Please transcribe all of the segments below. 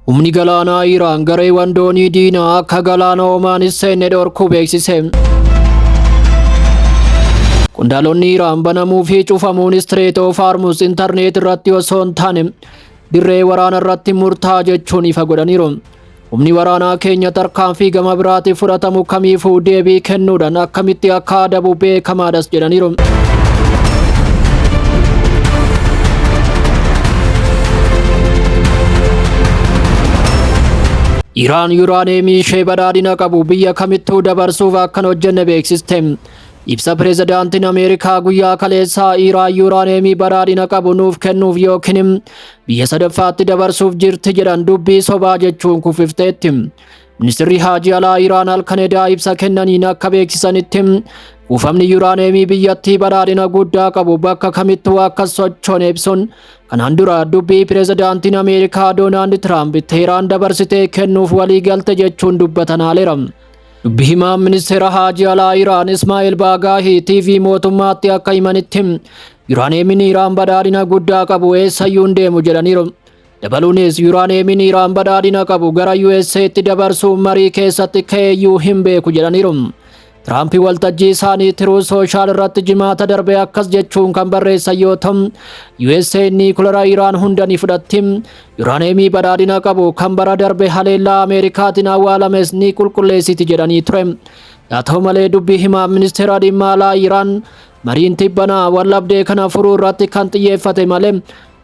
Humni galaanaa Iraan gareewwan doonii diinaa akka galaana Oomaan hin seenne dhorkuu beeksise. Qondaalonni Iraan banamuu fi cufamuun Strait of Hormuz intarneet irratti osoo hin taane dirree waraana irratti murtaa'aa jechuun ifa godhaniiru. Humni waraanaa keenya tarkaanfii gama biraatti fudhatamu kamiifuu deebii kennuudhaan akkamitti akka adabu beekamaadhas jedhaniiru. Iraan yuuraaneemii ishee badhaadhina qabu biyya kamittuu dabarsuuf akkan hojjenne beeksiste. Ibsa pireezidaantiin Ameerikaa guyyaa kaleessaa Iraan yuuraaneemii badhaadhina qabu nuuf kennuuf yookiin biyya sadaffaatti dabarsuuf jirti jedhan dubbii sobaa jechuun kuffifteetti. Ministeerri Haajii Alaa Iraan halkanedaa ibsa kennaniin akka beeksisanitti kuufamni yuuraaneemii biyyattii badhaadhina guddaa qabu bakka kamittuu akka sochoone ibsuun kanaan dura dubbii pireezidaantiin Ameerikaa Doonaald Tiraamp Teheraan dabarsitee kennuuf waliigalte jechuun dubbataneera. Dubbi himaan ministeera Haajii Alaa Iraan Ismaa'eel Baagaahii TV mootummaatti akka himanitti yuuraaneemiin Iraan badhaadhina guddaa qabu eessayyuu hin deemu jedhaniiru. Dabaluunis yuuraaneemiin Iraan badhaadhina qabu gara USA'tti dabarsuun marii keessatti ka'eeyyuu hin beeku jedhaniiru. Tiraamp waltajjii isaanii Truth Social irratti jimaata darbe akkas jechuun kan barreessan yoo ta'u, USA niikulara Iraan hunda ni fudhatti. Yuuraaneemii badhaadhina qabu kan bara darbe haleellaa Ameerikaatiin awwaalames ni qulqulleessiti jedhanii ture. Haa ta'u malee dubbii himaa ministeera dhimma alaa Iraan mariin tibbanaa wallabdee kana furuu irratti kan xiyyeeffate malee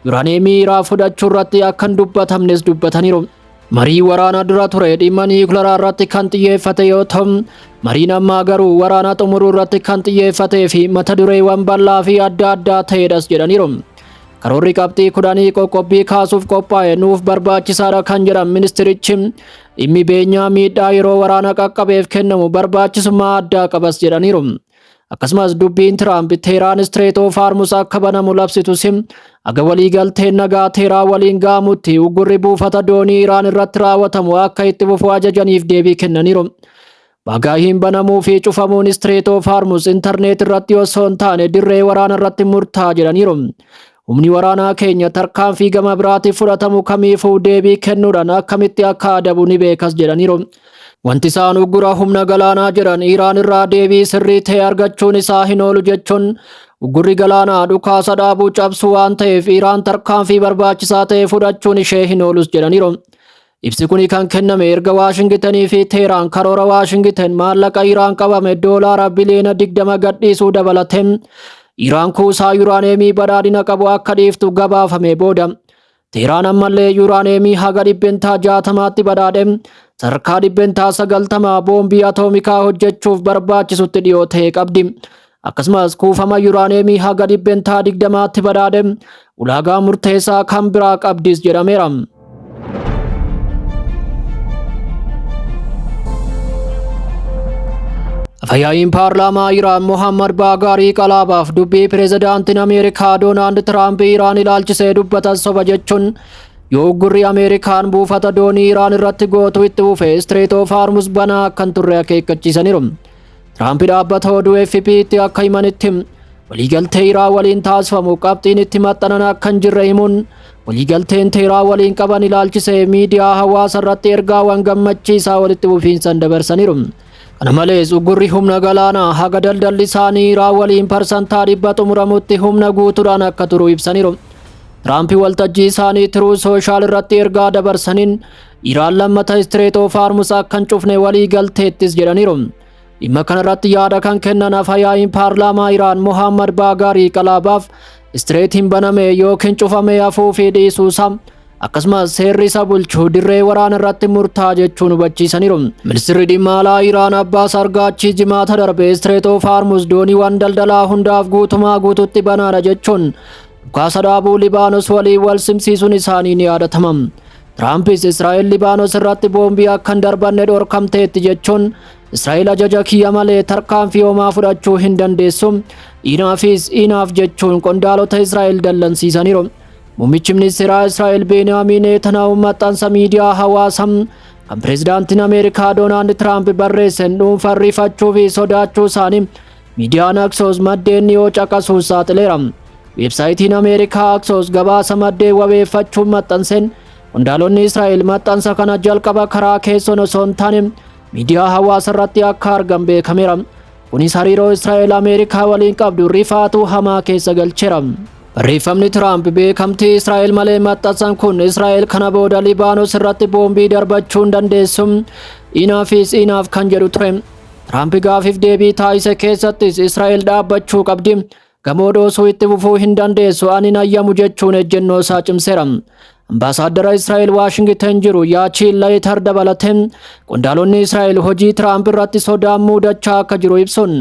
yuuraaneemii Iraan fudhachuu irratti akka hin dubbatamnes dubbataniiru. Marii waraana dura ture dhimma niikularaa irratti kan xiyyeeffate yoo ta'u, mariin ammaa garuu waraana xumuruu irratti kan xiyyeeffatee fi mata dureewwan bal'aa fi adda addaa ta'edhas jedhaniiru. Karoorri qabxii 10 qoqqobbii kaasuuf qophaa'e nuuf barbaachisaadha kan jedhan ministerichi dhimmi beenyaa miidhaa yeroo waraana qaqqabeef kennamu barbaachisummaa addaa qabas jedhaniiru. Akkasumas dubbiin Tiraamp Teheraan Strait of Hormuz akka banamu labsitus aga waliigalteen nagaa Teheraan waliin ga'amutti uggurri buufata doonii Iraan irratti raawwatamu akka itti fufu ajajaniif deebii kennaniiru. Baagaahiin banamuu fi cufamuun Strait of Hormuz intarneet irratti osoo hin taane dirree waraana irratti murtaa'aa jedhaniiru. Humni waraanaa keenya tarkaanfii gama biraatti fudhatamu kamiifuu deebii kennuudhaan akkamitti akka adabu ni beekas jedhaniiru. Wanti isaan uggura humna galaanaa jedhan Iraan irraa deebii sirrii ta'e argachuun isaa hin oolu jechuun uggurri galaanaa dhukaasa dhaabuu cabsu waan ta'eef Iraan tarkaanfii barbaachisaa ta'e fudhachuun ishee hin oolus jedhaniiru. Ibsi kun kan kenname erga Waashingitanii fi Teheraan karoora Waashingitan maallaqa Iraan qabame doolaara biliyoona 20 gadhiisuu dabalatee Iraan kuusaa yuuraaneemii badhaadhina qabu akka dhiiftu gabaafame booda Teheraan ammallee yuuraaneemii haga 60tti badhaadhe sadarkaa 90 boombii atoomikaa hojjechuuf barbaachisutti dhiyoo ta'e qabdi. Akkasumas kuufama yuuraaneemii haga 20tti badhaadhe ulaagaa murteessaa kan biraa qabdis jedhameera. Afyaa'iin paarlaamaa Iraan Mohammad Baagaarii qalaabaaf dubbii pireezidaantiin Ameerikaa Doonaald Tiraamp Iraan ilaalchisee dubbatan soba jechuun yoo uggurri Ameerikaan buufata doonii Iraan irratti gootu itti fufe Strait of Hormuz banaa akkan turre akeekkachiisaniiru. Tiraamp dhaabbata oduu AFP'tti akka himanitti waliigaltee Iraan waliin taasifamu qabxiin itti maxxanan akka hin jirre himuun waliigalteen Teheraan waliin qaban ilaalchisee miidiyaa hawaasa irratti ergaawwan gammachiisaa walitti fufiinsan dabarsaniiru. Kana malees uggurri humna galaanaa haga daldalli isaanii Iraan waliin parsantaa 100 xumuramutti humna guutuudhaan akka turu ibsaniiru. Tiraamp waltajjii isaanii Truth Social irratti ergaa dabarsaniin Iraan lammata Strait of Hormuz akka hin cufne waliigalteettis jedhaniiru. Dhimma kanarratti yaada kan kennan afyaa'iin paarlaamaa Iraan Mohammad Baagaarii qalaabaaf Streitiin baname yookiin cufame hafuu fi dhiisuusaa akkasumas seerri isa bulchu dirree waraana irratti murtaa'aa jechuun hubachiisaniiru. Ministeerri dhimma alaa Iraan Abbaas Argaachii jimaata darbe Strait of Hormuz dooniiwwan daldalaa hundaaf guutumaa guututti banaadha jechuun dhukaasa dhaabuu Libaanos waliin wal simsiisuun isaanii ni yaadatama. Tiraampis Israa'el Libaanos irratti boombii akka hin darbanne dhorkamteetti jechuun Israa'el ajaja kiyya malee tarkaanfii homaa fudhachuu hin dandeessu. Inaaf jechuun qondaalota Israa'el dallansiisaniiru. Muummichi ministeeraa Israa'el Beniyaamin Netanyaahuu maxxansa miidiyaa hawaasaa kan pireezidaantiin Ameerikaa Doonaald Tiraamp barreessan dhuunfaan rifachuu fi sodaachuu isaanii miidiyaan Axios maddeen dhiyoo caqasuun saaxileera. Weebsaayitiin Ameerikaa Axios gabaasa maddeen wabeeffachuun maxxanseen Qondaalonni Israa'el maxxansa kana jalqaba karaa keessoon osoo hin taane miidiyaa hawaasaa irratti akka argan beekameera. Kunis hariiroo Israa'el Ameerikaa waliin qabdu rifaatuu hamaa keessa galcheera. Barreeffamni Tiraamp beekamtii Israa'el malee maxxansan kun Israa'el kana booda Libaanos irratti boombii darbachuu hin dandeessu. Enough kan jedhu ture. Tiraamp gaafiif deebii taasise keessattis Israa'el dhaabbachuu qabdi. Gamoo dhoosuu itti fufuu hin dandeessu ani ayyamu jechuun ejjennoo isaa cimseera. Ambaasaadara Israa'el Waashingtan jiru Yaachiin Layitar dabalatee qondaalonni Israa'el hojii Tiraamp irratti sodaan muudachaa akka jiru ibsuun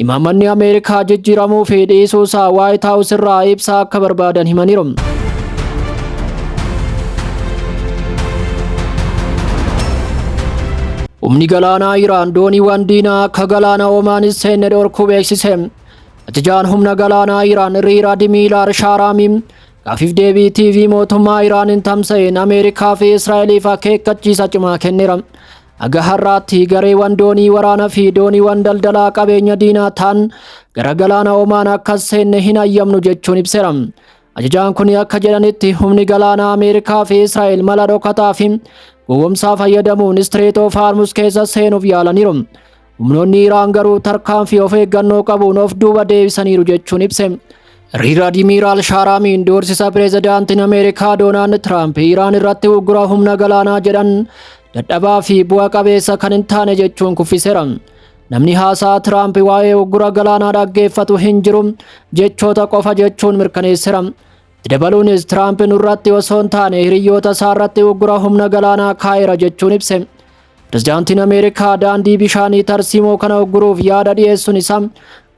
imaammanni Ameerikaa jijjiiramuu fi dhiisuu isaa Waayit Haawus irraa ibsaa akka barbaadan himaniiru. Humni galaanaa Iraan dooniiwwan diinaa akka galaana Oomaan hin seenne dhorkuu beeksise. Ajajaan humna galaanaa Iraan Riir Admiiraal Shaaraami gaafiif deebii TV mootummaa Iraan tamsa'een Ameerikaa fi Israa'eliif akeekkachiisa cimaa kenneera. Aga har'aatti gareewwan doonii waraanaa fi dooniiwwan daldalaa qabeenya diinaa ta'an gara galaana Oomaan akka hin seenne hin ayyamnu jechuun ibseera. Ajajaan kun akka jedhanitti humni galaanaa Ameerikaa fi Israa'el mala dhokataa fi gowwoomsaa fayyadamuun Strait of Hormuz keessa seenuuf yaalaniiru. Humnoonni Iraan garuu tarkaanfii of eeggannoo qabuun of duuba deebisaniiru jechuun ibse. Riir Admiiraal Shaaraamiin doorsisa pireezidaantiin Ameerikaa Doonaald Tiraamp Iraan irratti uggura humna galaanaa jedhan dadhabaa fi bu'a qabeessa kan hin taane jechuun kuffiseera. Namni haasaa Tiraamp waa'ee uggura galaanaa dhaggeeffatu hin jiru jechoota qofa jechuun mirkaneesseera. Dabaluunis Tiraamp nurratti osoo hin taane hiriyyoota isaa irratti uggura humna galaanaa kaa'eera jechuun ibse. Pireezidaantiin Ameerikaa daandii bishaanii tarsiimoo kana ugguruuf yaada dhiyeessuun isaa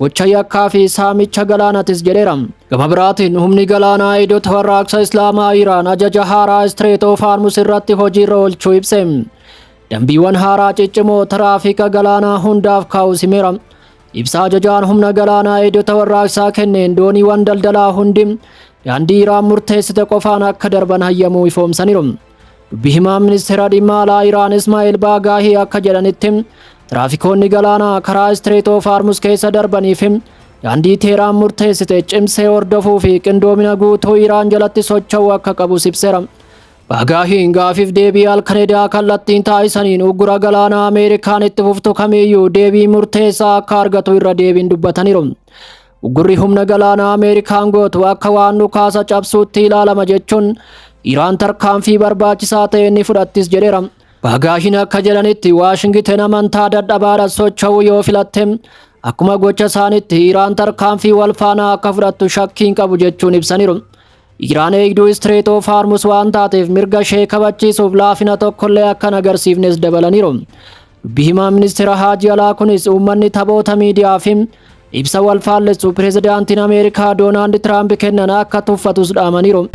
gocha yakkaa fi saamicha galaanaatis jedheera. Gama biraatiin humni galaanaa eegdota warraaqsa Islaamaa Iraan ajaja haaraa Strait of Hormuz irratti hojiirra oolchuu ibse. Dambiiwwan haaraa ciccimoo tiraafika galaanaa hundaaf kaa'us himeera. Ibsa ajajaan humna galaanaa eegdota warraaqsaa kenneen dooniiwwan daldalaa hundi daandii Iraan murteessite qofaan akka darban hayyamuu ifoomsaniiru. Dubbii himaa ministeera dhimma alaa Iraan Ismaa'eel Baagaahii akka jedhanitti tiraafikoonni galaanaa karaa Strait of Hormuz keessa darbaniif daandii Teheraan murteessite cimsee hordofuu fi qindoomina guutuu Iraan jalatti socho'uu akka qabus ibseera. Baagaahiin gaafiif deebii halkanedaa kallattiin taasisaniin uggura galaanaa Ameerikaan itti fuftu kamiyyuu deebii murteessaa akka argatu irra deebiin dubbataniiru. Uggurri humna galaanaa Ameerikaan gootu akka waan dhukaasa cabsuutti ilaalama jechuun Iraan tarkaanfii barbaachisaa ta'e ni fudhattis jedheera. Baagaahiin akka jedhanitti Waashingtan amantaa dadhabaadhaan socho'uu yoo filatte akkuma gocha isaaniitti Iraan tarkaanfii wal faanaa akka fudhattu shakkiin qabu jechuun ibsaniiru. Iraan eegduu Strait of Hormuz waan taateef mirga ishee kabachiisuuf laafina tokkollee akka hin agarsiifnes dabalaniiru. Dubbii himaa ministeera Haajii Alaa kunis uummanni taphoota miidiyaa fi ibsa wal faallessu pireezidaantiin Ameerikaa Doonaald Tiraamp kennan akka tuffatus dhaamaniiru.